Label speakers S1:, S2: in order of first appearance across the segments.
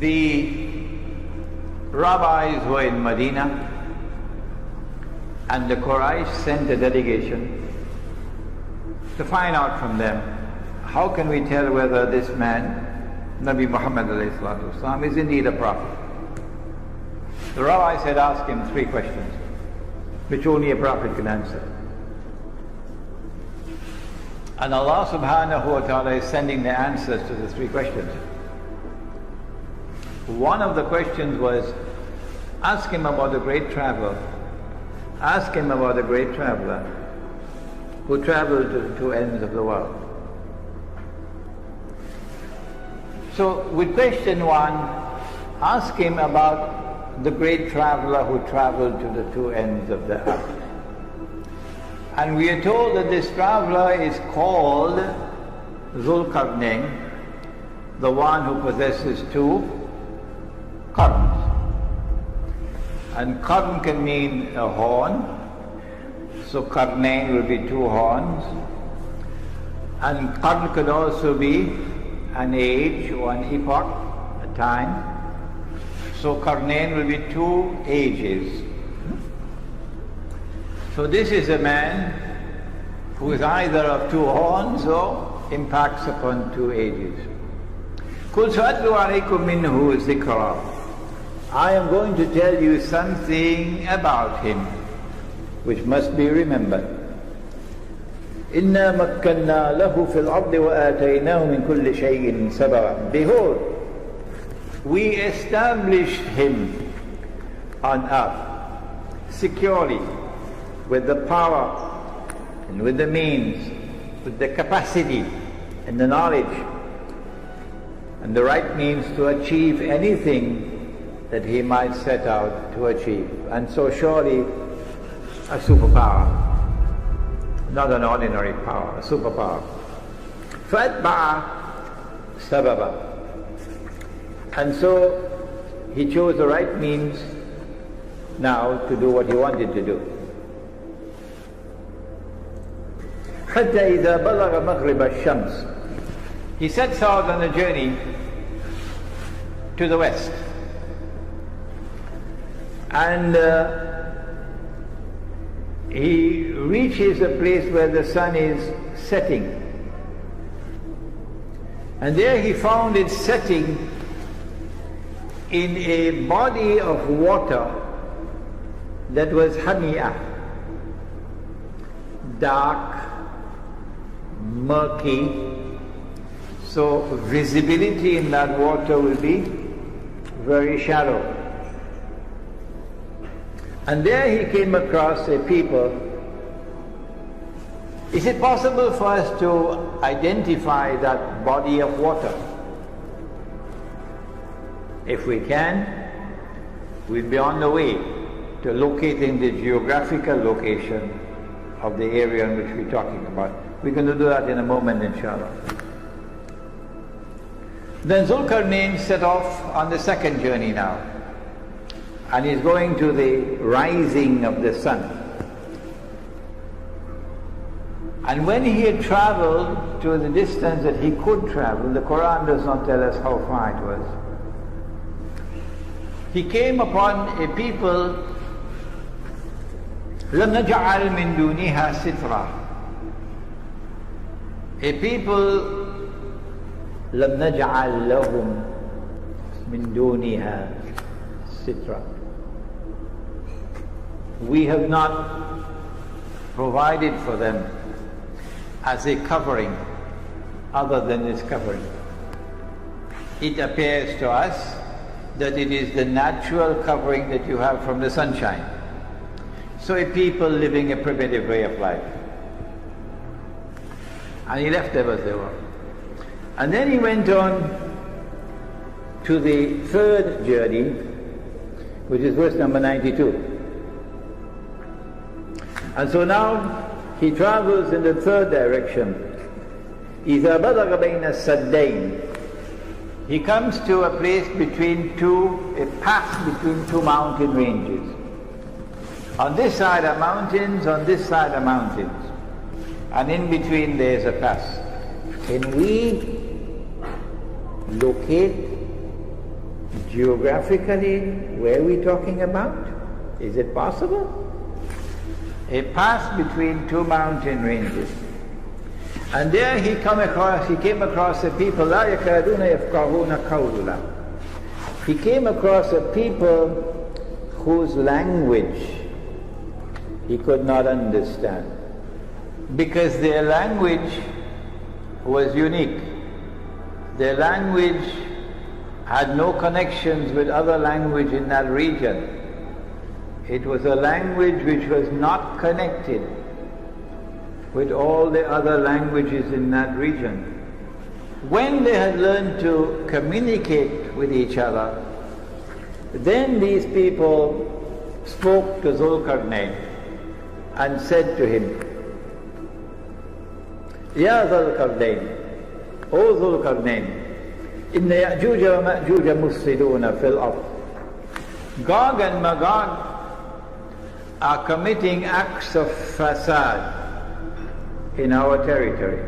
S1: The rabbis were in Medina, and the Quraysh sent a delegation to find out from them, how can we tell whether this man, Nabi Muhammad ﷺ, is indeed a prophet? The rabbis had asked him 3 questions, which only a prophet can answer. And Allah subhanahu wa ta'ala is sending the answers to the 3 questions. One of the questions was, ask him about the great traveler. Ask him about the great traveler who traveled to the 2 ends of the world. So with question 1, ask him about the great traveler who traveled to the 2 ends of the earth. And we are told that this traveler is called Zulqarnain, the one who possesses 2 qarns. And qarn can mean a horn, so qarnain will be 2 horns. And qarn could also be an age or an epoch, a time. So qarnain will be 2 ages. So this is a man who is either of 2 horns or impacts upon 2 ages. قُلْ سَأَتْلُو عَلَيْكُم مِّنْهُ ذِكْرًا. I am going to tell you something about him which must be remembered. إِنَّا مَكَّنَّا لَهُ فِي الْأَرْضِ وَآتَيْنَاهُ مِنْ كُلِّ شَيْءٍ سَبَبًا. Behold, we established him on earth securely, with the power and with the means, with the capacity and the knowledge and the right means to achieve anything that he might set out to achieve. And so surely a superpower, not an ordinary power, a superpower. فَأَتْبَعَ سَبَبًا. And so he chose the right means now to do what he wanted to do. حَتَّى إِذَا بَلَغَ مَغْرِبَ الشَّمْسِ. He sets out on a journey to the west. And he reaches a place where the sun is setting. And there he found it setting in a body of water that was hamiyah, dark, murky, so visibility in that water will be very shallow. And there he came across a people. Is it possible for us to identify that body of water? If we can, we'll be on the way to locating the geographical location of the area in which we're talking about. We're going to do that in a moment, inshallah. Then Zulqarnain set off on the 2nd journey now, and he's going to the rising of the sun. And when he had traveled to the distance that he could travel, the Quran does not tell us how far it was, he came upon a people, لَمْ نَجْعَلْ مِن دُونِهَا سِتْرًا, a people لَمْ نَجْعَلْ لَهُمْ مِن دُونِهَا سِتْرًا. We have not provided for them as a covering other than this covering. It appears to us that it is the natural covering that you have from the sunshine. So a people living a primitive way of life. And he left them as they were. And then he went on to the 3rd journey, which is verse number 92. And so now he travels in the 3rd direction. إِذَا بَلَغَ بَيْنَ السَّدَّيْنِ. He comes to a place between a pass between 2 mountain ranges. On this side are mountains, on this side are mountains. And in between there is a pass. Can we locate Geographically, where are we talking about? Is it possible? He passed between two mountain ranges. And there he came across a people, لا يكادون يفقهون قولا. He came across a people whose language he could not understand, because their language was unique. Their language had no connections with other language in that region. It was a language which was not connected with all the other languages in that region. When they had learned to communicate with each other, then these people spoke to Zulqarnain and said to him, Ya Zulqarnain, O Zulqarnain, Inna Yakjuj wa Makjuj mufsiduna fil ard. Gog and Magog are committing acts of fasad in our territory.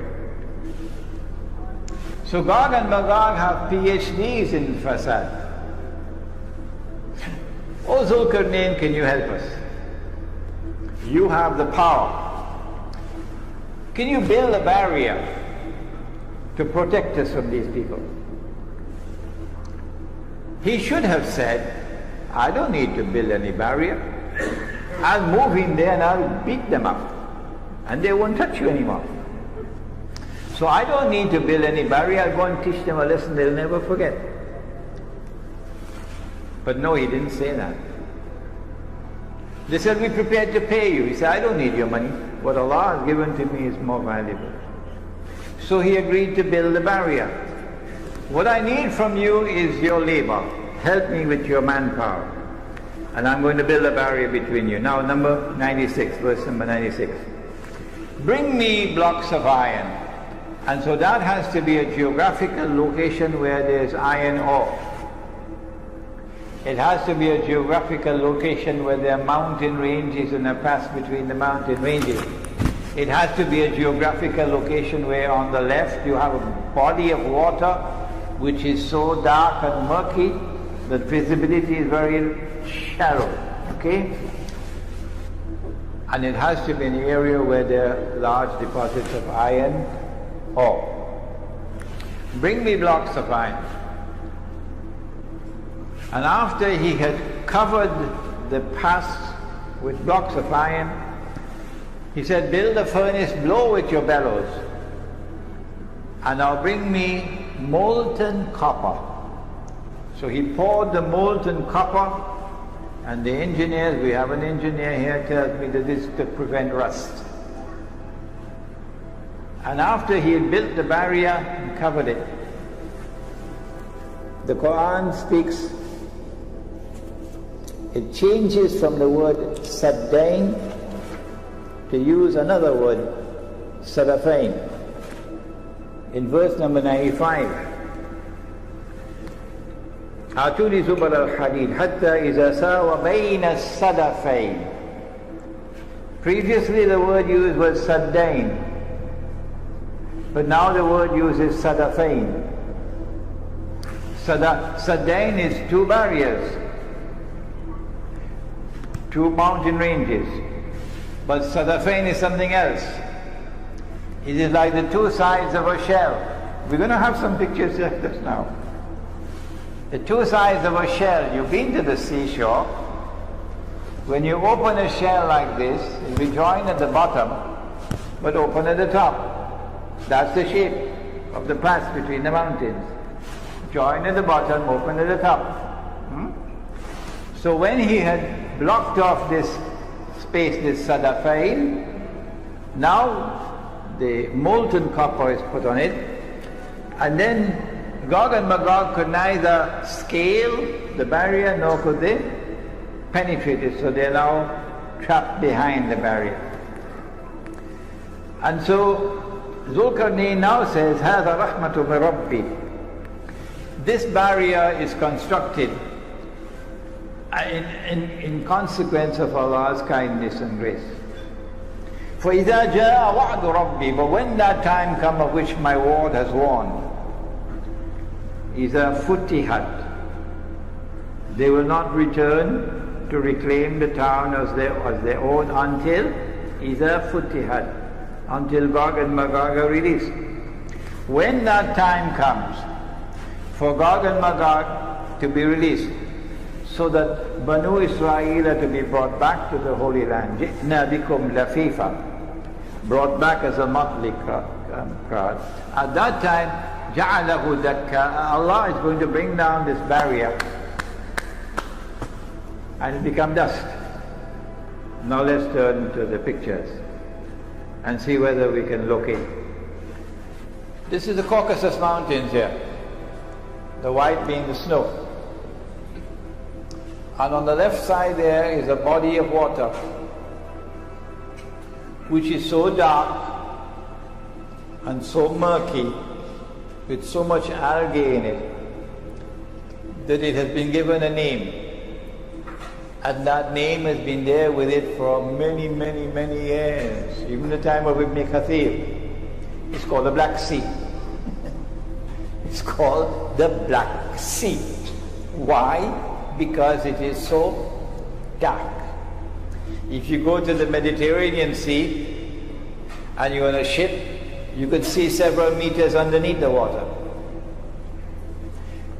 S1: So Gog and Magog have PhDs in fasad. O Zulqarnain, can you help us? You have the power. Can you build a barrier to protect us from these people? He should have said, I don't need to build any barrier. I'll move in there and I'll beat them up, and they won't touch you anymore. So I don't need to build any barrier. I'll go and teach them a lesson they'll never forget. But no, he didn't say that. They said, we're prepared to pay you. He said, I don't need your money. What Allah has given to me is more valuable. So he agreed to build a barrier. What I need from you is your labor. Help me with your manpower. And I'm going to build a barrier between you. Now number 96, verse number 96. Bring me blocks of iron. And so that has to be a geographical location where there's iron ore. It has to be a geographical location where there are mountain ranges and a pass between the mountain ranges. It has to be a geographical location where on the left you have a body of water which is so dark and murky that visibility is very shallow, okay? And it has to be an area where there are large deposits of iron ore. Bring me blocks of iron. And after he had covered the pass with blocks of iron, he said, build a furnace, blow with your bellows, and now bring me molten copper. So he poured the molten copper, and the engineers, we have an engineer here, tells me that this is to prevent rust. And after he had built the barrier and covered it, the Quran speaks, it changes from the word saddain to use another word, sadafain. In verse number 95, Atuli zubar al-hadid hatta iza sawa bayna sadafain. Previously the word used was saddain, but now the word used is sadafain. Saddain is two barriers, two mountain ranges, but sadafain is something else. It is like the two sides of a shell. We're going to have some pictures like this now. The two sides of a shell. You've been to the seashore. When you open a shell like this, it will join at the bottom, but open at the top. That's the shape of the pass between the mountains. Join at the bottom, open at the top. So when he had blocked off this space, this sadafain, now the molten copper is put on it, and then Gog and Magog could neither scale the barrier nor could they penetrate it, so they are now trapped behind the barrier. And so Zulqarnain now says, هَذَا رَحْمَةُ مِنْ رَبِّي. This barrier is constructed in consequence of Allah's kindness and grace. فَإِذَا جَاءَ وَعْدُ رَبِّي. But when that time comes of which my word has warned, إِذَا فُتِحَتْ They will not return to reclaim the town as their own until إِذَا فُتِحَتْ, until Gog and Magog are released. When that time comes for Gog and Magog to be released, so that Banu Israel are to be brought back to the Holy Land, جِئْنَا بِكُمْ لَفِيفًا, brought back as a motley crowd. At that time, جَعَلَهُ دَكَّا, Allah is going to bring down this barrier and it become dust. Now let's turn to the pictures and see whether we can locate. This is the Caucasus Mountains here, the white being the snow. And on the left side there is a body of water which is so dark and so murky with so much algae in it that it has been given a name. And that name has been there with it for many, many, many years. Even the time of Ibn Kathir. It's called the Black Sea. It's called the Black Sea. Why? Because it is so dark. If you go to the Mediterranean Sea and you're on a ship, you could see several meters underneath the water.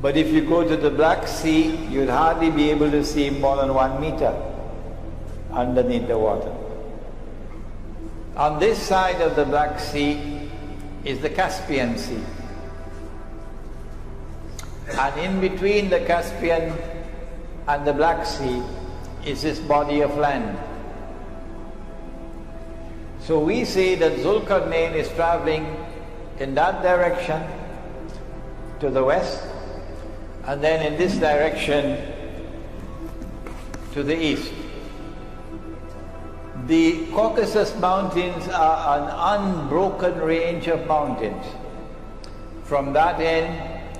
S1: But if you go to the Black Sea, you'd hardly be able to see more than 1 meter underneath the water. On this side of the Black Sea is the Caspian Sea. And in between the Caspian and the Black Sea is this body of land. So we say that Zulkarnain is traveling in that direction to the west, and then in this direction to the east. The Caucasus Mountains are an unbroken range of mountains from that end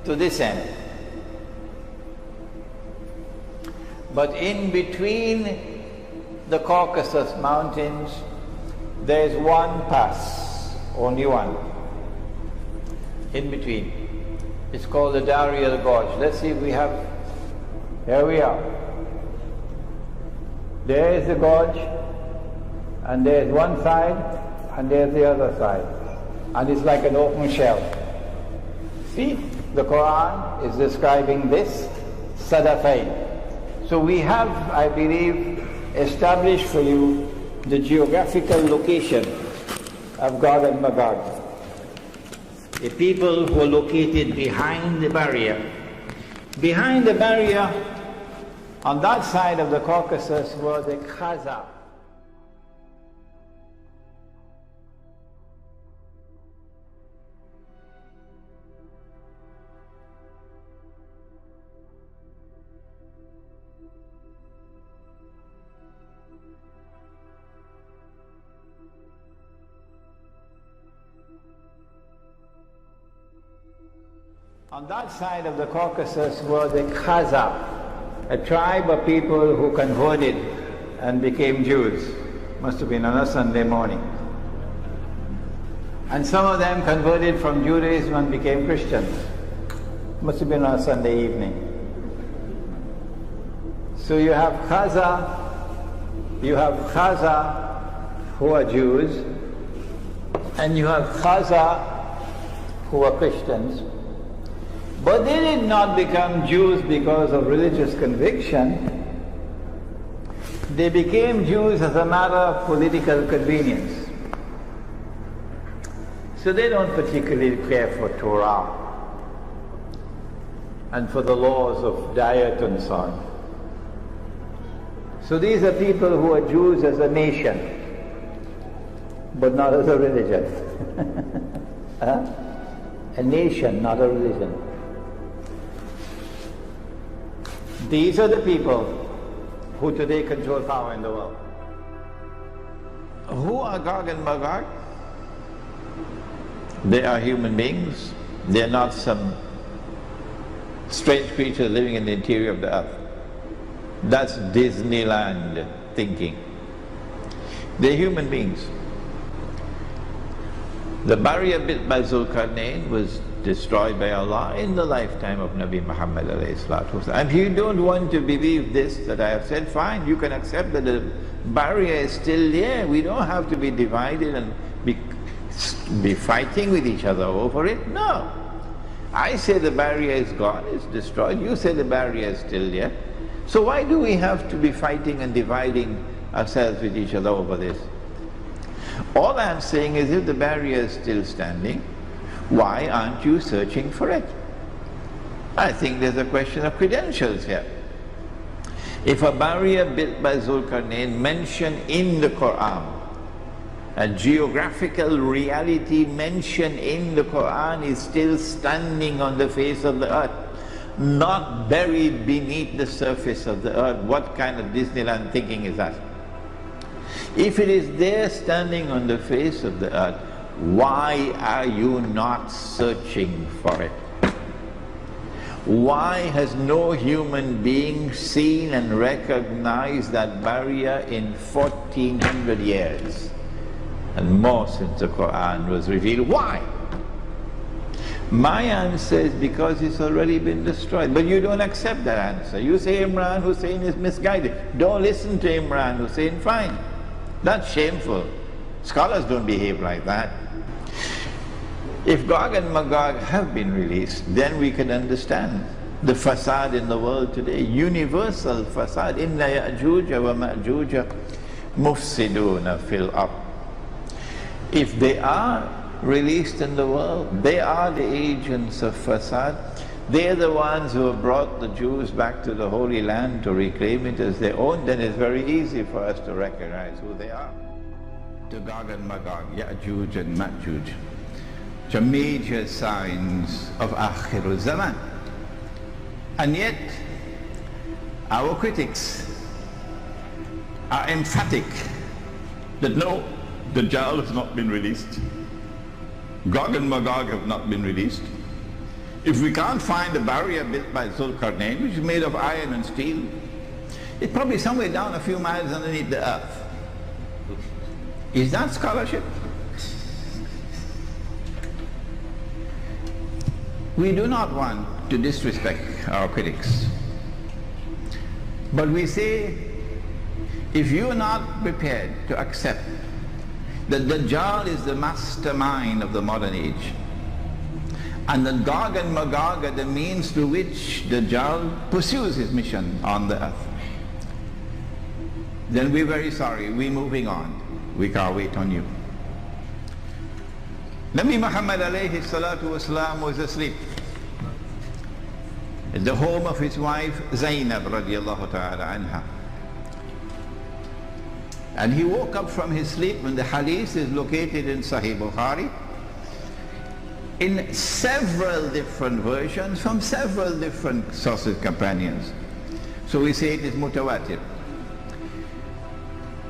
S1: to this end. But in between the Caucasus Mountains, there is one pass, only one, in between. It's called the Darial Gorge. Let's see if we have, here we are. There is the gorge, and there's one side, and there's the other side. And it's like an open shell. See, the Quran is describing this Sadafain. So we have, I believe, established for you the geographical location of Gog and Magog. The people who are located behind the barrier. Behind the barrier, on that side of the Caucasus, were the Khaza. On that side of the Caucasus were the Khaza, a tribe of people who converted and became Jews. Must have been on a Sunday morning. And some of them converted from Judaism and became Christians. Must have been on a Sunday evening. So you have Khaza who are Jews, and you have Khaza who are Christians. But they did not become Jews because of religious conviction. They became Jews as a matter of political convenience. So they don't particularly care for Torah and for the laws of diet and so on. So these are people who are Jews as a nation, but not as a religion. A nation, not a religion. These are the people who today control power in the world. Who are Gog and Magog? They are human beings. They are not some strange creature living in the interior of the earth. That's Disneyland thinking. They're human beings. The barrier built by Zulkarnain was destroyed by Allah in the lifetime of Nabi Muhammad alayhi salatu wasalam. If you don't want to believe this that I have said, fine, you can accept that the barrier is still there. We don't have to be divided and be fighting with each other over it. No. I say the barrier is gone, it's destroyed. You say the barrier is still there. So why do we have to be fighting and dividing ourselves with each other over this? All I'm saying is, if the barrier is still standing, why aren't you searching for it? I think there's a question of credentials here. If a barrier built by Zulkarnain mentioned in the Quran, a geographical reality mentioned in the Quran, is still standing on the face of the earth, not buried beneath the surface of the earth, what kind of Disneyland thinking is that? If it is there standing on the face of the earth, why are you not searching for it? Why has no human being seen and recognized that barrier in 1400 years? And more since the Quran was revealed. Why? My answer is because it's already been destroyed. But you don't accept that answer. You say Imran Hussein is misguided. Don't listen to Imran Hussein, fine. That's shameful. Scholars don't behave like that. If Gog and Magog have been released, then we can understand the fasad in the world today. Universal fasad. Inna Yakjuj wa Makjuj mufsiduna fil ard. If they are released in the world, they are the agents of fasad. They're the ones who have brought the Jews back to the Holy Land to reclaim it as their own. Then it's very easy for us to recognize who they are. To Gog and Magog, Yakjuj and Makjuj, which are major signs of Akhirul Zaman. And yet, our critics are emphatic that no, Dajjal has not been released. Gog and Magog have not been released. If we can't find a barrier built by Zulkarnain, which is made of iron and steel, it's probably somewhere down a few miles underneath the earth. Is that scholarship? We do not want to disrespect our critics. But we say, if you are not prepared to accept that Dajjal is the mastermind of the modern age, and that Gog and Magog are the means through which Dajjal pursues his mission on the earth, then we're very sorry, we're moving on. We can't wait on you. Nabi Muhammad alayhi salatu wasalam was asleep at the home of his wife Zainab radiallahu ta'ala anha. And he woke up from his sleep, and the hadith is located in Sahih Bukhari in several different versions from several different sources, companions. So we say it is mutawatir.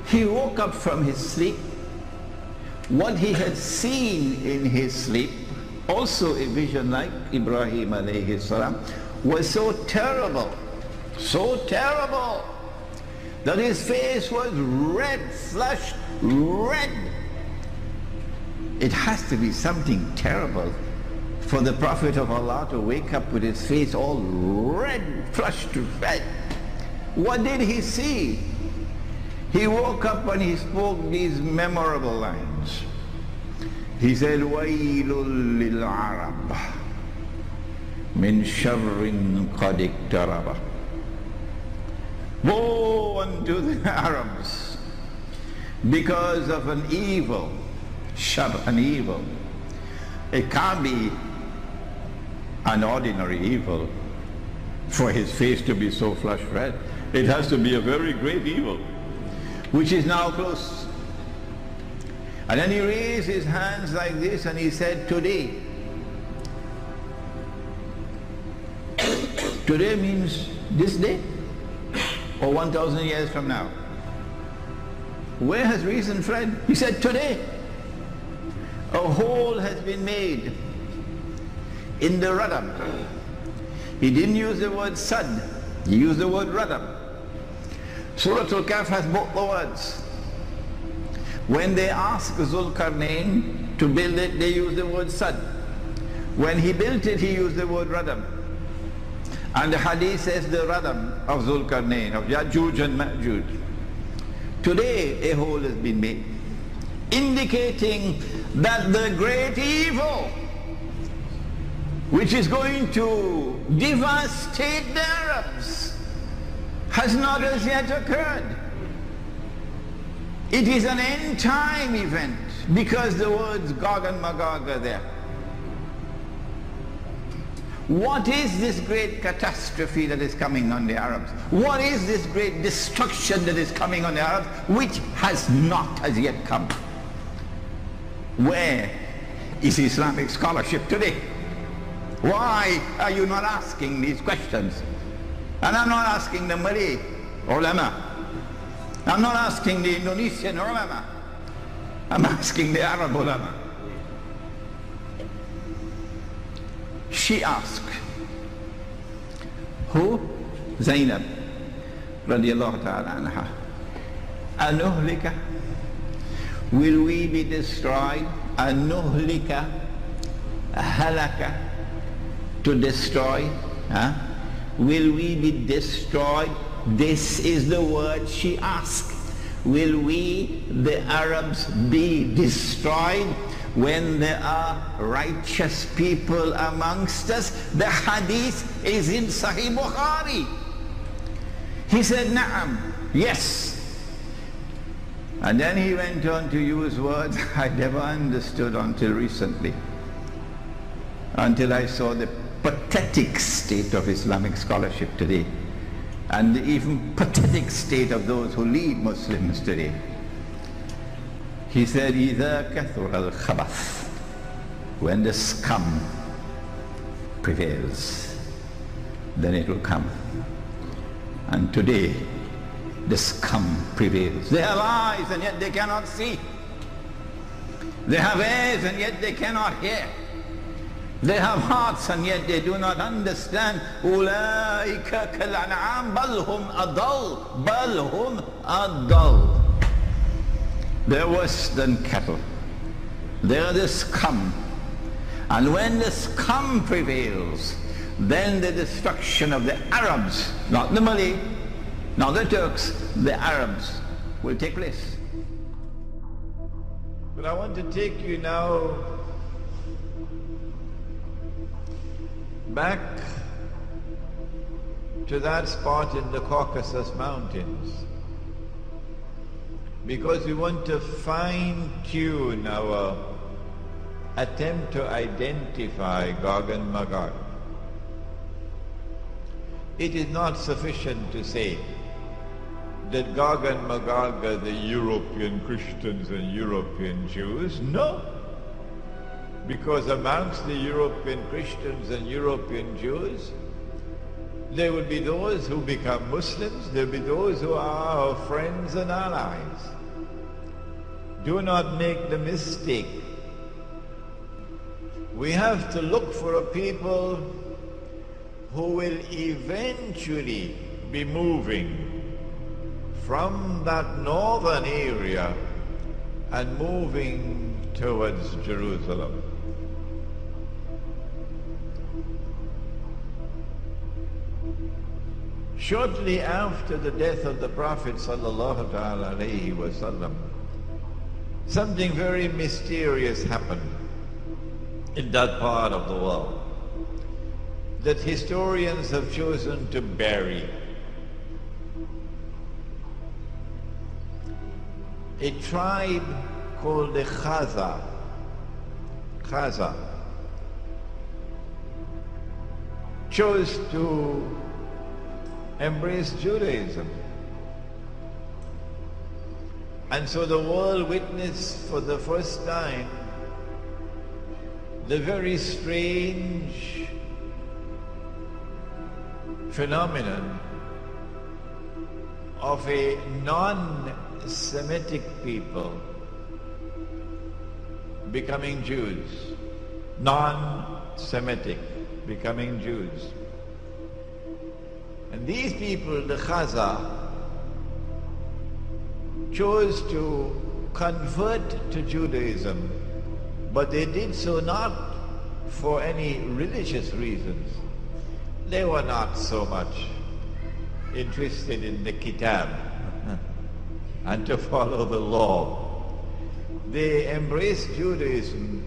S1: He woke up from his sleep. What he had seen in his sleep, also a vision like Ibrahim alayhi salam, was so terrible, that his face was red, flushed red. It has to be something terrible for the Prophet of Allah to wake up with his face all red, flushed red. What did he see? He woke up and he spoke these memorable lines. He said, وَيْلٌ لِلْعَرَبِ مِنْ شَرٍ قَدْ اقْتَرَبَ. Woe unto the Arabs because of an evil, shar, an evil. It can't be an ordinary evil for his face to be so flush red. It has to be a very great evil, which is now close. And then he raised his hands like this and he said, today. Today means this day or 1,000 years from now. Where has reason fled? He said, today. A hole has been made in the radam. He didn't use the word sad, he used the word radam. Surah Al-Kahf has both the words. When they ask Zulkarnain to build it, they use the word sad. When he built it, he used the word radam. And the hadith says the radam of Zulkarnain, of Yakjuj and Makjuj. Today a hole has been made, indicating that the great evil which is going to devastate the Arabs has not as yet occurred. It is an end time event because the words Gog and Magog are there. What is this great catastrophe that is coming on the Arabs? What is this great destruction that is coming on the Arabs which has not as yet come? Where is Islamic scholarship today? Why are you not asking these questions? And I'm not asking the Malay ulama. I'm not asking the Indonesian ulama. I'm asking the Arab ulama. She asked, who? Zainab radiallahu ta'ala anha. Anuhlika, will we be destroyed? Anuhlika, halaka, to destroy. Will we be destroyed? This is the word she asked. Will we, the Arabs, be destroyed when there are righteous people amongst us? The hadith is in Sahih Bukhari. He said, Na'am, yes. And then he went on to use words I never understood until recently, until I saw the pathetic state of Islamic scholarship today, and the even pathetic state of those who lead Muslims today. He said, إِذَا كَثُرَ الْخَبَثِ, when the scum prevails, then it will come. And today, the scum prevails. They have eyes and yet they cannot see. They have ears and yet they cannot hear. They have hearts and yet they do not understand. أُولَٰئِكَ كَالْأَنْعَامِ بَلْ هُمْ أَضَلُّ بَلْ هُمْ أَضَلُّ. They're worse than cattle. They're the scum. And when the scum prevails, then the destruction of the Arabs, not the Malay, not the Turks, the Arabs will take place. But I want to take you now back to that spot in the Caucasus Mountains, because we want to fine-tune our attempt to identify Gog and Magog. It is not sufficient to say that Gog and Magog are the European Christians and European Jews. No, because amongst the European Christians and European Jews, there will be those who become Muslims, there will be those who are our friends and allies. Do not make the mistake. We have to look for a people who will eventually be moving from that northern area and moving towards Jerusalem. Shortly after the death of the Prophet sallallahu alaihi wasallam, something very mysterious happened in that part of the world that historians have chosen to bury. A tribe called the Khaza chose to embrace Judaism. And so the world witnessed for the first time the very strange phenomenon of a non-Semitic people becoming Jews. Non-Semitic becoming Jews. And these people, the Khaza, chose to convert to Judaism, but they did so not for any religious reasons. They were not so much interested in the kitab and to follow the law. They embraced Judaism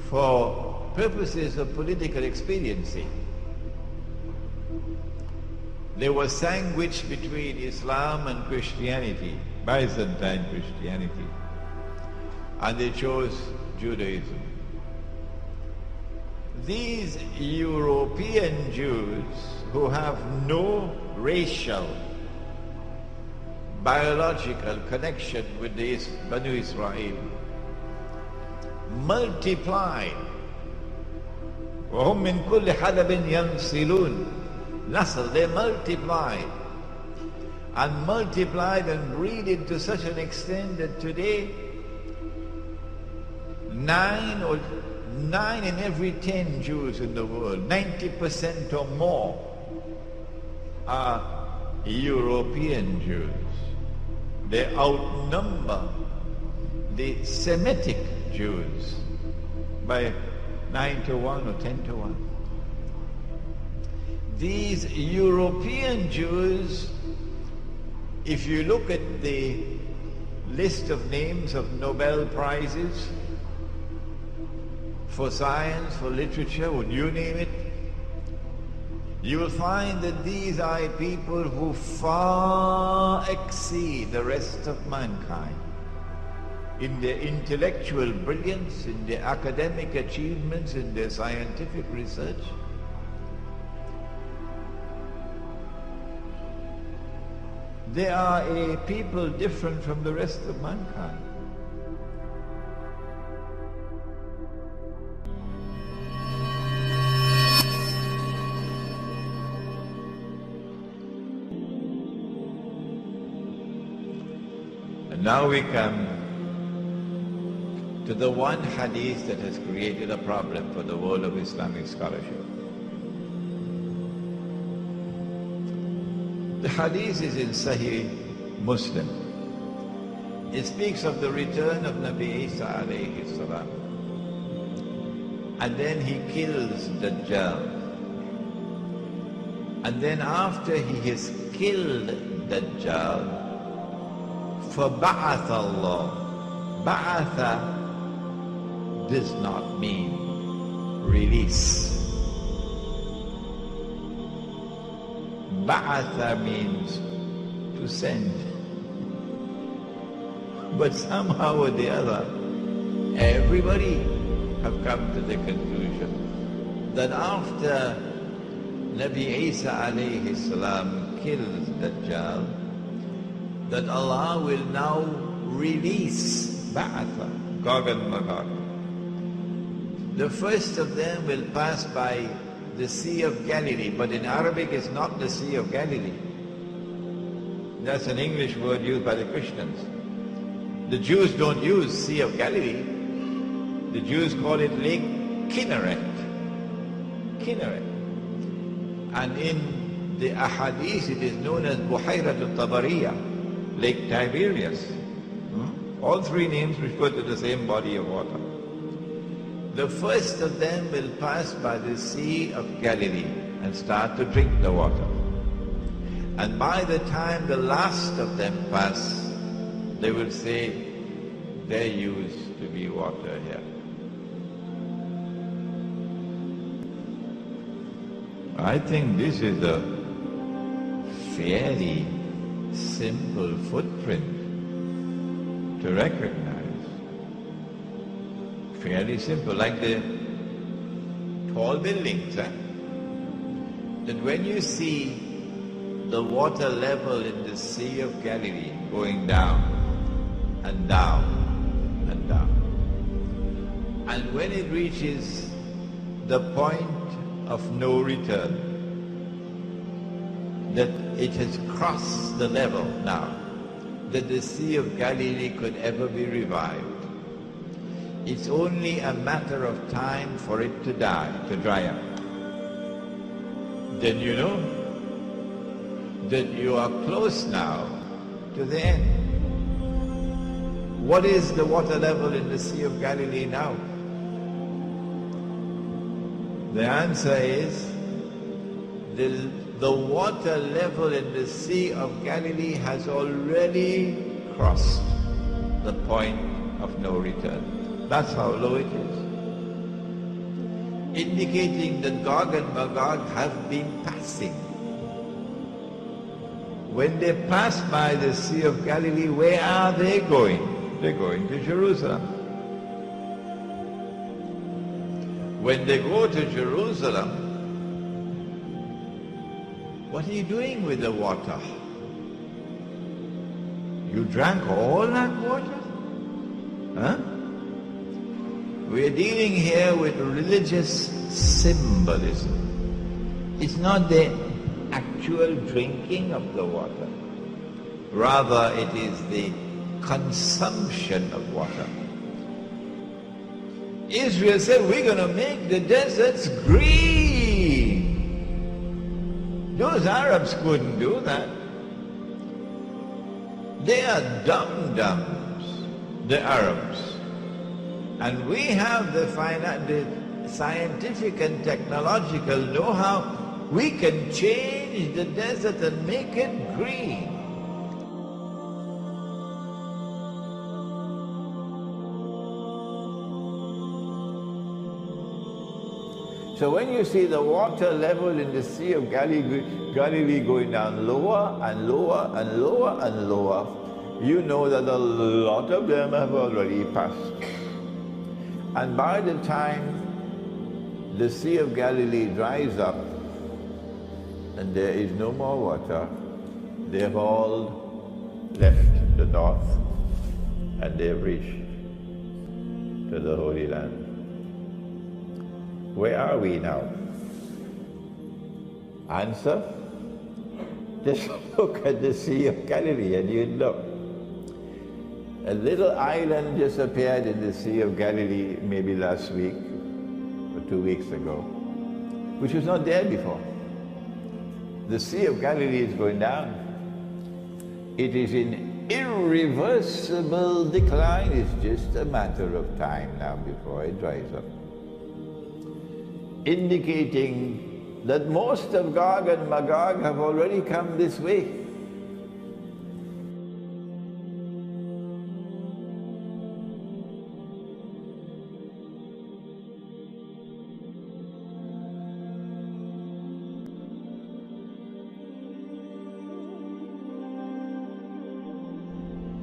S1: for purposes of political expediency. They were sandwiched between Islam and Christianity, Byzantine Christianity, and they chose Judaism. These European Jews who have no racial, biological connection with the Banu Israel multiplied. وَهُمْ مِنْ كُلِّ حَدَبٍ يَنْسِلُونَ Nasl, they multiplied and breeded to such an extent that today 9 in every 10 Jews in the world, 90% or more, are European Jews. They outnumber the Semitic Jews by 9 to 1 or 10 to 1. These European Jews, if you look at the list of names of Nobel Prizes for science, for literature, would you name it, you will find that these are people who far exceed the rest of mankind in their intellectual brilliance, in their academic achievements, in their scientific research. They are a people different from the rest of mankind. And now we come to the one hadith that has created a problem for the world of Islamic scholarship. The hadith is in Sahih Muslim. It speaks of the return of Nabi Isa alayhi salam. And then he kills Dajjal. And then after he has killed Dajjal, فَبَعَثَ اللَّهُ. Ba'atha does not mean release. Ba'atha means to send. But somehow or the other, everybody have come to the conclusion that after Nabi Isa alayhi salam kills Dajjal, that Allah will now release Ba'atha, Gog and Magog. The first of them will pass by the Sea of Galilee, but in Arabic it's not the Sea of Galilee. That's an English word used by the Christians. The Jews don't use Sea of Galilee. The Jews call it Lake Kinneret. Kinneret. And in the Ahadith it is known as Buhayrat al-Tabariya, Lake Tiberias. All three names refer to the same body of water. The first of them will pass by the Sea of Galilee and start to drink the water. And by the time the last of them pass, they will say, there used to be water here. I think this is a fairly simple footprint to recognize. Fairly simple, like the tall buildings. That when you see the water level in the Sea of Galilee going down and down and down, and when it reaches the point of no return, that it has crossed the level now, that the Sea of Galilee could ever be revived. It's only a matter of time for it to die, to dry up. Then you know that you are close now to the end. What is the water level in the Sea of Galilee now? The answer is the water level in the Sea of Galilee has already crossed the point of no return. That's how low it is. Indicating that Gog and Magog have been passing. When they pass by the Sea of Galilee, where are they going? They're going to Jerusalem. When they go to Jerusalem, what are you doing with the water? You drank all that water? Huh? We're dealing here with religious symbolism. It's not the actual drinking of the water. Rather, it is the consumption of water. Israel said, we're going to make the deserts green. Those Arabs couldn't do that. They are dum-dums, the Arabs. And we have the scientific and technological know-how. We can change the desert and make it green. So when you see the water level in the Sea of Galilee going down lower and lower and lower and lower, you know that a lot of them have already passed. And by the time the Sea of Galilee dries up and there is no more water, they have all left the north and they have reached to the Holy Land. Where are we now? Answer? Just look at the Sea of Galilee and you'd look. A little island just appeared in the Sea of Galilee maybe last week or 2 weeks ago, which was not there before. The Sea of Galilee is going down. It is in irreversible decline. It's just a matter of time now before it dries up. Indicating that most of Gog and Magog have already come this way.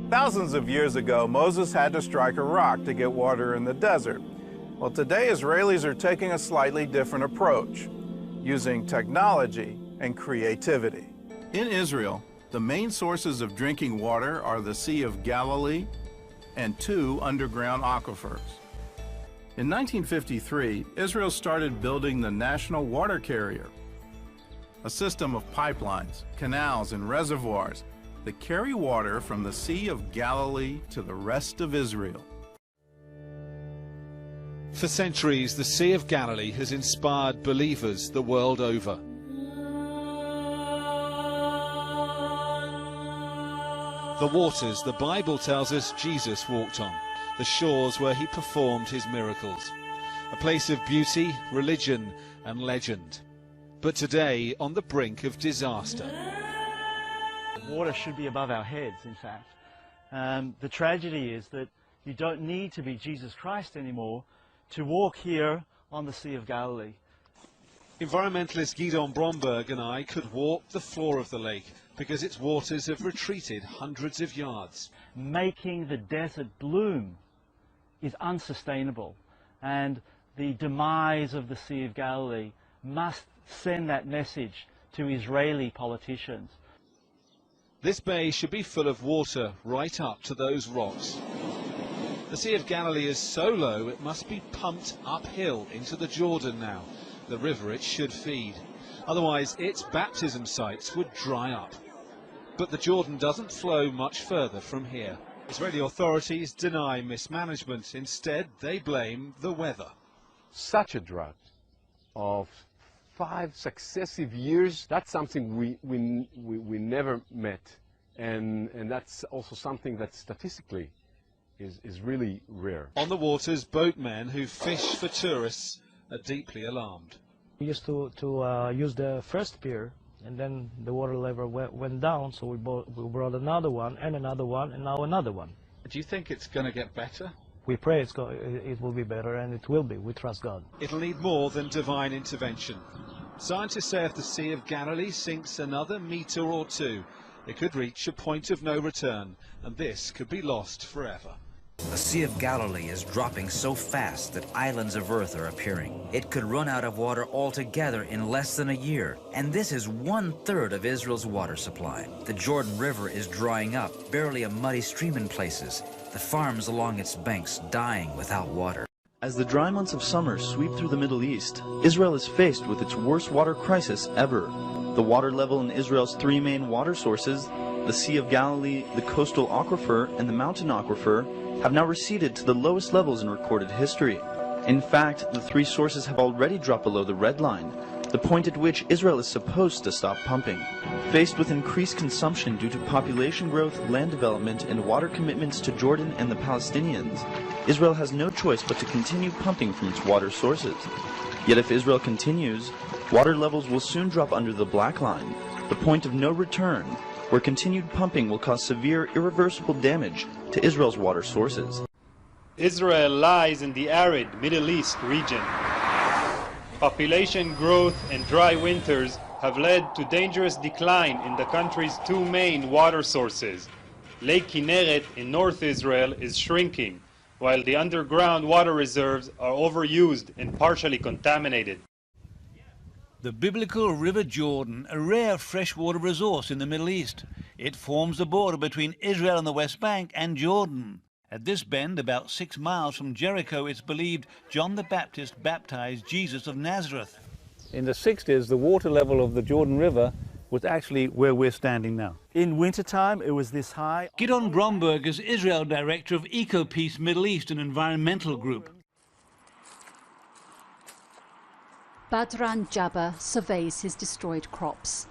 S2: Thousands of years ago, Moses had to strike a rock to get water in the desert. Well, today Israelis are taking a slightly different approach, using technology and creativity. In Israel, the main sources of drinking water are the Sea of Galilee and 2 underground aquifers. In 1953, Israel started building the national water carrier, a system of pipelines, canals, and reservoirs that carry water from the Sea of Galilee to the rest of Israel.
S3: For centuries, the Sea of Galilee has inspired believers the world over. The waters the Bible tells us Jesus walked on, the shores where he performed his miracles. A place of beauty, religion and legend. But today, on the brink of disaster.
S4: Water should be above our heads, in fact. The tragedy is that you don't need to be Jesus Christ anymore to walk here on the Sea of Galilee.
S3: Environmentalist Guidon Bromberg and I could walk the floor of the lake because its waters have retreated hundreds of yards.
S4: Making the desert bloom is unsustainable, and the demise of the Sea of Galilee must send that message to Israeli politicians.
S3: This bay should be full of water right up to those rocks. The Sea of Galilee is so low it must be pumped uphill into the Jordan now, the river it should feed. Otherwise its baptism sites would dry up. But the Jordan doesn't flow much further from here. Israeli authorities deny mismanagement. Instead, they blame the weather.
S5: Such a drought of 5 successive years, that's something we never met. And that's also something that statistically is really rare.
S3: On the waters, boatmen who fish for tourists are deeply alarmed.
S4: We used to use the first pier, and then the water level went down, so we brought another one, and now another one.
S3: Do you think it's going to get better?
S4: We pray it will be better, and it will be. We trust God.
S3: It'll need more than divine intervention. Scientists say if the Sea of Galilee sinks another metre or two, it could reach a point of no return, and this could be lost forever.
S6: The Sea of Galilee is dropping so fast that islands of earth are appearing. It could run out of water altogether in less than a year, and this is 1/3 of Israel's water supply. The Jordan River is drying up, barely a muddy stream in places. The farms along its banks dying without water.
S7: As the dry months of summer sweep through the Middle East, Israel is faced with its worst water crisis ever. The water level in Israel's 3 main water sources, the Sea of Galilee, the coastal aquifer, and the mountain aquifer, have now receded to the lowest levels in recorded history. In fact, the 3 sources have already dropped below the red line, the point at which Israel is supposed to stop pumping. Faced with increased consumption due to population growth, land development, and water commitments to Jordan and the Palestinians, Israel has no choice but to continue pumping from its water sources. Yet if Israel continues, water levels will soon drop under the black line, the point of no return, where continued pumping will cause severe, irreversible damage to Israel's water sources.
S8: Israel lies in the arid Middle East region. Population growth and dry winters have led to dangerous decline in the country's 2 main water sources. Lake Kinneret in North Israel is shrinking, while the underground water reserves are overused and partially contaminated.
S9: The biblical River Jordan, a rare freshwater resource in the Middle East. It forms the border between Israel and the West Bank and Jordan. At this bend, about 6 miles from Jericho, it's believed John the Baptist baptized Jesus of Nazareth.
S10: In the 60s, the water level of the Jordan River was actually where we're standing now.
S4: In wintertime, it was this high.
S9: Gidon Bromberg is Israel Director of EcoPeace Middle East, an environmental group.
S11: Badran Jabba surveys his destroyed crops.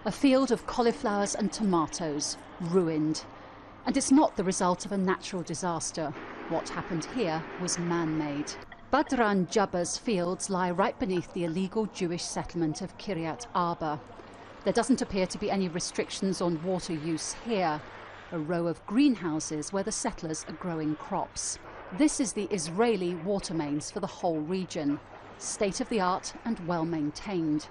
S11: A field of cauliflowers and tomatoes, ruined. And it's not the result of a natural disaster. What happened here was man-made. Badran Jabba's fields lie right beneath the illegal Jewish settlement of Kiryat Arba. There doesn't appear to be any restrictions on water use here. A row of greenhouses where the settlers are growing crops. This is the Israeli water mains for the whole region. State-of-the-art and well-maintained.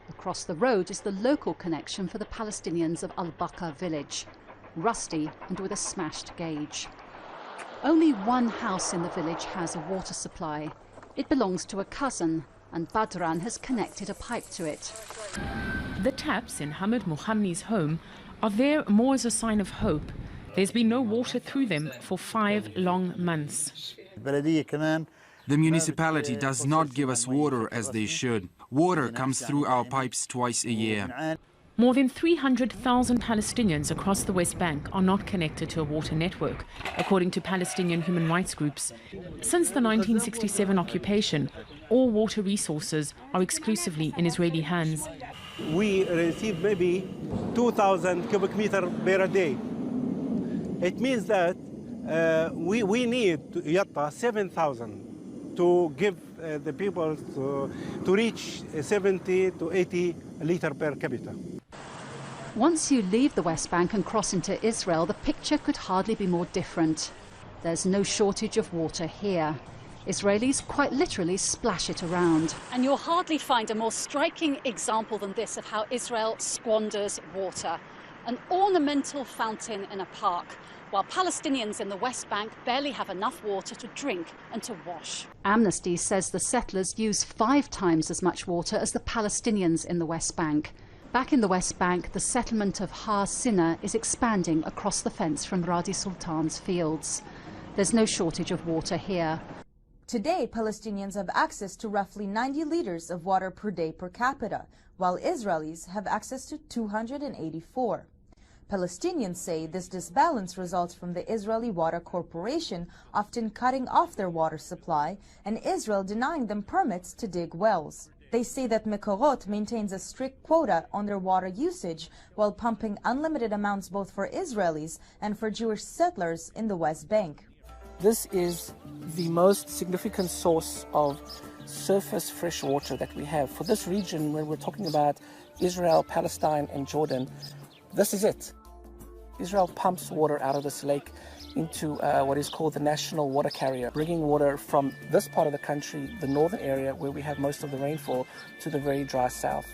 S11: Across the road is the local connection for the Palestinians of Al-Baqa village, rusty and with a smashed gauge. Only one house in the village has a water supply. It belongs to a cousin, and Badran has connected a pipe to it.
S12: The taps in Hamid Muhammi's home are there more as a sign of hope. There's been no water through them for 5 long months.
S13: The municipality does not give us water as they should. Water comes through our pipes twice a year.
S12: More than 300,000 Palestinians across the West Bank are not connected to a water network, according to Palestinian human rights groups. Since the 1967 occupation, all water resources are exclusively in Israeli hands.
S14: We receive maybe 2,000 cubic meters per day. It means that we need 7,000 to give the people to reach 70 to 80 liters per capita.
S11: Once you leave the West Bank and cross into Israel, the picture could hardly be more different. There's no shortage of water here. Israelis quite literally splash it around. And you'll hardly find a more striking example than this of how Israel squanders water. An ornamental fountain in a park, while Palestinians in the West Bank barely have enough water to drink and to wash. Amnesty says the settlers use 5 times as much water as the Palestinians in the West Bank. Back in the West Bank, the settlement of Har Sinai is expanding across the fence from Radi Sultan's fields. There's no shortage of water here.
S15: Today, Palestinians have access to roughly 90 liters of water per day per capita, while Israelis have access to 284. Palestinians say this disbalance results from the Israeli Water Corporation often cutting off their water supply and Israel denying them permits to dig wells. They say that Mekorot maintains a strict quota on their water usage while pumping unlimited amounts both for Israelis and for Jewish settlers in the West Bank.
S16: This is the most significant source of surface fresh water that we have. For this region, when we're talking about Israel, Palestine and Jordan, this is it. Israel pumps water out of this lake into what is called the national water carrier, bringing water from this part of the country, the northern area where we have most of the rainfall, to the very dry south.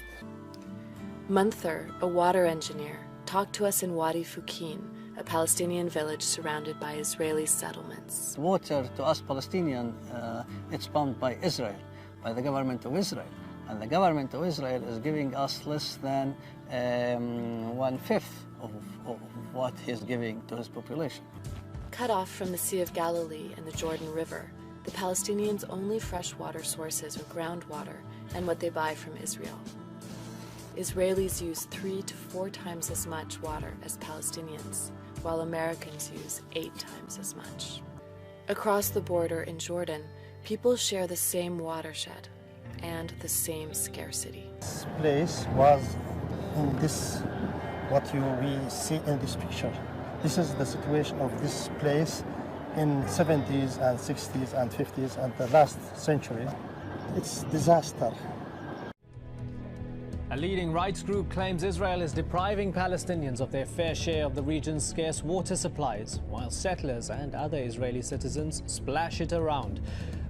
S17: Munther, a water engineer, talked to us in Wadi Fukin, a Palestinian village surrounded by Israeli settlements.
S18: Water to us Palestinians, it's pumped by Israel, by the government of Israel. And the government of Israel is giving us less than 1/5 of what he's giving to his population.
S17: Cut off from the Sea of Galilee and the Jordan River, the Palestinians' only freshwater sources are groundwater and what they buy from Israel. Israelis use 3 to 4 times as much water as Palestinians, while Americans use 8 times as much. Across the border in Jordan, people share the same watershed and the same scarcity.
S19: This place was in this, what we see in this picture. This is the situation of this place in 70s and 60s and 50s and the last century. It's disaster.
S20: A leading rights group claims Israel is depriving Palestinians of their fair share of the region's scarce water supplies, while settlers and other Israeli citizens splash it around.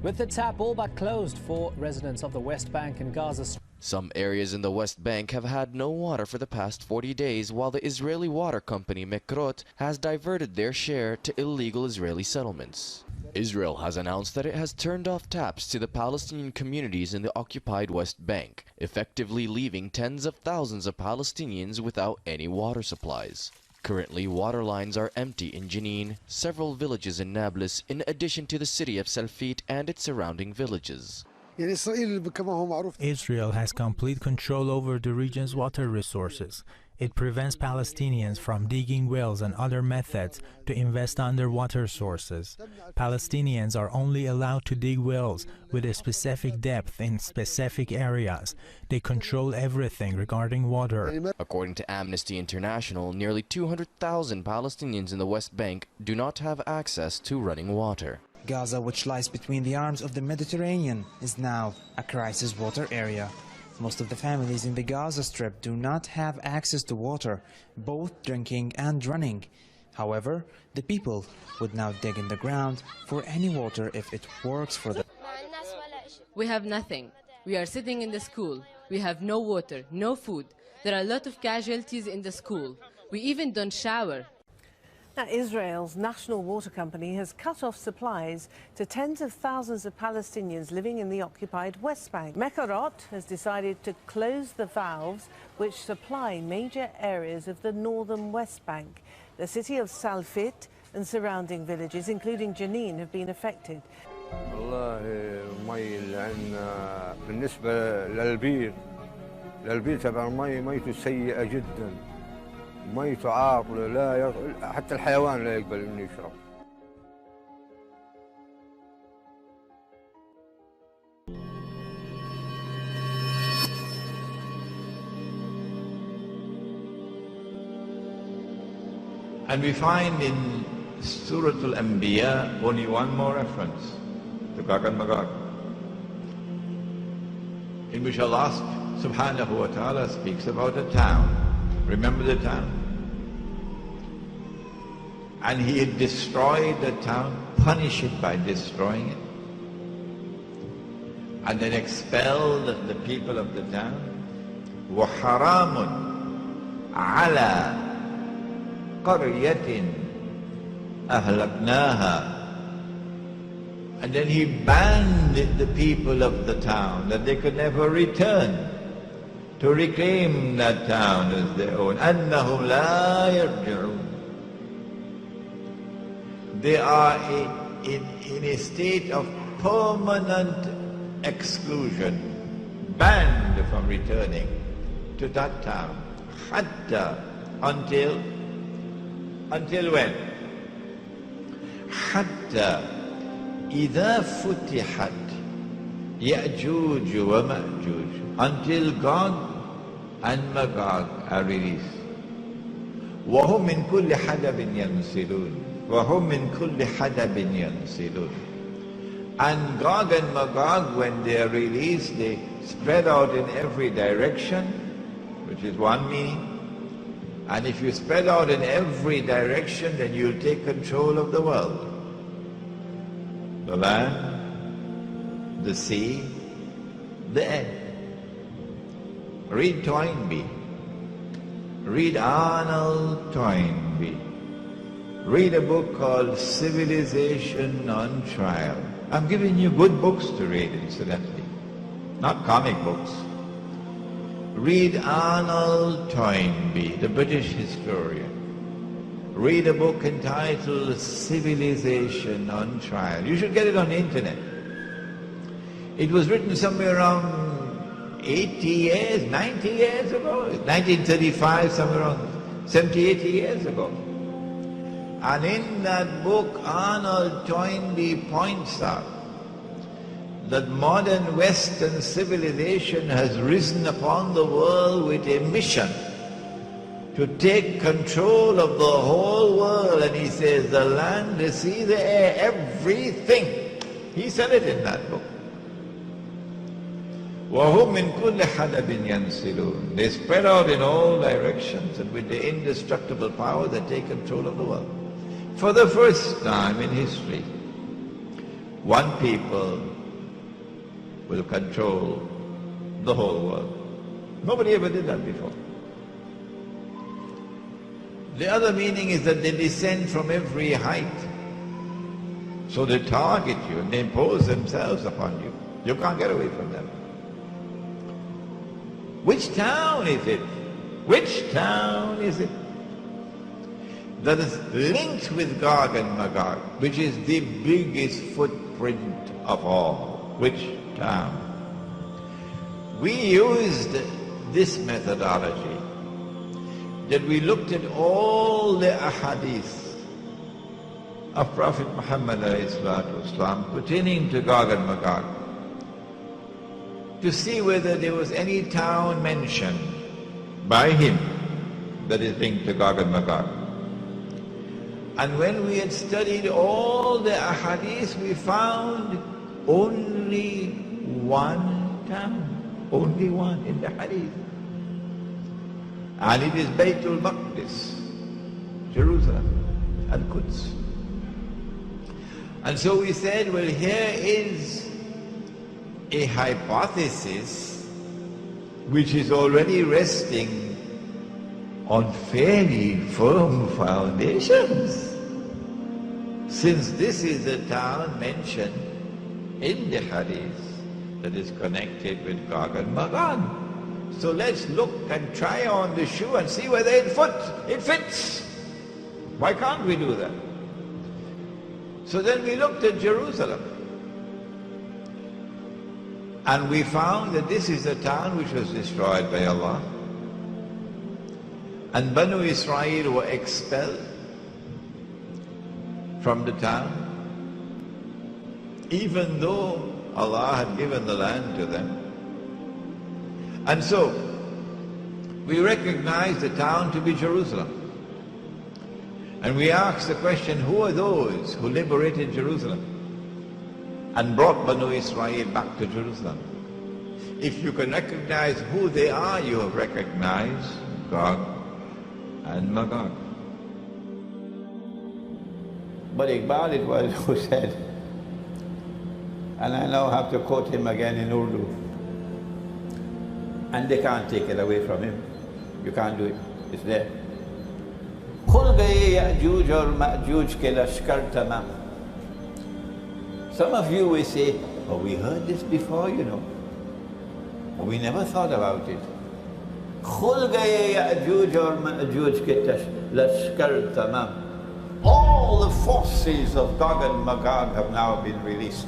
S20: With the tap all but closed for residents of the West Bank and Gaza Strip.
S21: Some areas in the West Bank have had no water for the past 40 days, while the Israeli water company Makjuj has diverted their share to illegal Israeli settlements. Israel has announced that it has turned off taps to the Palestinian communities in the occupied West Bank, effectively leaving tens of thousands of Palestinians without any water supplies. Currently, water lines are empty in Jenin, several villages in Nablus, in addition to the city of Salfit and its surrounding villages.
S22: Israel has complete control over the region's water resources. It prevents Palestinians from digging wells and other methods to invest underwater sources. Palestinians are only allowed to dig wells with a specific depth in specific areas. They control everything regarding water.
S21: According to Amnesty International, nearly 200,000 Palestinians in the West Bank do not have access to running water.
S23: Gaza, which lies between the arms of the Mediterranean, is now a crisis water area. Most of the families in the Gaza Strip do not have access to water, both drinking and running. However, the people would now dig in the ground for any water if it works for them.
S24: We have nothing. We are sitting in the school. We have no water, no food. There are a lot of casualties in the school. We even don't shower.
S25: Now, Israel's national water company has cut off supplies to tens of thousands of Palestinians living in the occupied West Bank. Makjuj has decided to close the valves which supply major areas of the northern West Bank. The city of Salfit and surrounding villages, including Jenin, have been affected.
S26: ميته سيئة جدا. ميته عار لا حتى الحيوان لا يقبل انه يشرب.
S1: And we find in Surah Al-Anbiya only one more reference to Gog and Magog, in which Allah subhanahu wa ta'ala speaks about a town. Remember the town? And he had destroyed the town, punished it by destroying it, and then expelled the people of the town. وَحَرَامٌ عَلَى قَرْيَةٍ أَهْلَكْنَاهَا. And then he banned the people of the town, that they could never return to reclaim that town as their own. أَنَّهُمْ لَا يَرْجِعُونَ. They are in a state of permanent exclusion, banned from returning to that town. حتى until when? حتى إذا فتحت يأجوج ومأجوج, until Gog and Magog are released. وهم من كل حدب ينسلون. وهم من كل حدب ينسلون. And Gog and Magog, when they are released, they spread out in every direction, which is one meaning. And if you spread out in every direction, then you'll take control of the world. The land, the sea, the air. Read Toynbee. Read Arnold Toynbee. Read a book called Civilization on Trial. I'm giving you good books to read, incidentally, not comic books. Read Arnold Toynbee, the British historian. Read a book entitled Civilization on Trial. You should get it on the internet. It was written somewhere around 80 years, 90 years ago, 1935, somewhere around 70, 80 years ago. And in that book, Arnold Toynbee points out that modern Western civilization has risen upon the world with a mission to take control of the whole world. And he says, the land, the sea, the air, everything. He said it in that book. وَهُمْ مِنْ كُلِّ حَدَبٍ يَنْسِلُونَ. They spread out in all directions, and with the indestructible power they take control of the world. For the first time in history, one people will control the whole world. Nobody ever did that before. The other meaning is that they descend from every height. So they target you and they impose themselves upon you. You can't get away from them. Which town is it? Which town is it that is linked with Gog and Magog, which is the biggest footprint of all? Which town? We used this methodology, that we looked at all the ahadith of Prophet Muhammad ﷺ pertaining to Gog and Magog, to see whether there was any town mentioned by him that is linked to Gog and Magog. And when we had studied all the ahadith, we found only one town, only one in the hadith. And it is Baytul Maqdis, Jerusalem, Al-Quds. And so we said, well, here is a hypothesis which is already resting on fairly firm foundations, since this is a town mentioned in the hadith that is connected with Gog and Magog. So let's look and try on the shoe and see whether it fits. Why can't we do that? So then we looked at Jerusalem, and we found that this is a town which was destroyed by Allah, and Banu Israel were expelled from the town, even though Allah had given the land to them. And so we recognize the town to be Jerusalem. And we ask the question, who are those who liberated Jerusalem and brought Banu Israel back to Jerusalem? If you can recognize who they are, you have recognized Gog and Magog. But Iqbal it was who said, and I now have to quote him again in Urdu, and they can't take it away from him. You can't do it. It's there. खुल गए याजूज और माजूज के लश्कर तमाम. Some of you will say, oh, we heard this before, you know. We never thought about it. खुल गए याजूज और माजूज के लश्कर तमाम. All the forces of Gog and Magog have now been released.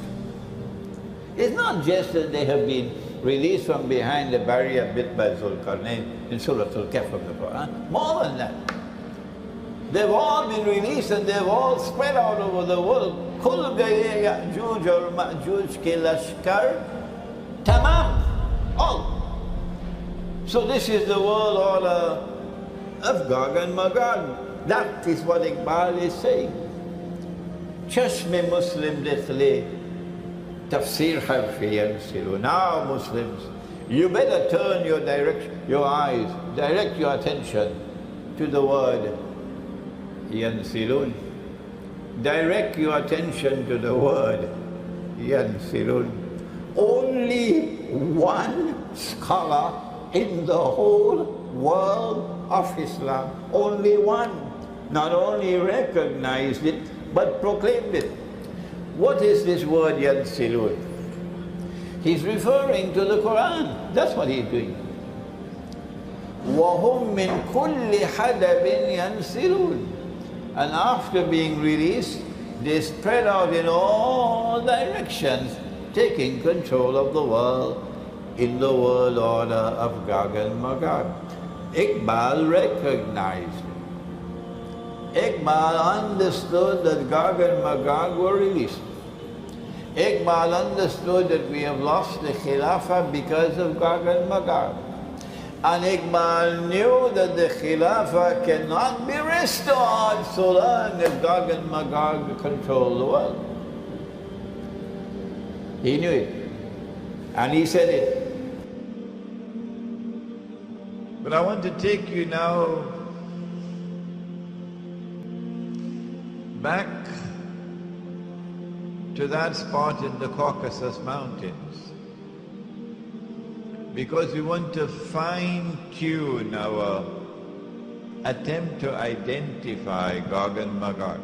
S1: It's not just that they have been released from behind the barrier built by Zulqarnain in Surah Al-Kahf of the Quran. More than that. They've all been released and they've all spread out over the world. Kul gaye Yakjuj or Makjuj ke lashkar tamam. All. So this is the world order of Gog and Magog. That is what Iqbal is saying. Chashme Muslim dekhle Tafsir harfi yansilun. Now Muslims, you better turn your eyes, direct your attention to the word yansilun. Direct your attention to the word yansilun. Only one scholar in the whole world of Islam, only one, not only recognized it, but proclaimed it. What is this word yansilun? He's referring to the Quran. That's what he's doing. وَهُمْ مِنْ كُلِّ حَدَبٍ يَنْسِلُونَ. And after being released, they spread out in all directions, taking control of the world in the world order of Gog and Magog. Iqbal recognized it. Iqbal understood that Gog and Magog were released. Iqbal understood that we have lost the Khilafah because of Gog and Magog. And Iqbal knew that the Khilafah cannot be restored so long as Gog and Magog control the world. He knew it. And he said it. But I want to take you now back to that spot in the Caucasus Mountains, because we want to fine-tune our attempt to identify Gog and Magog.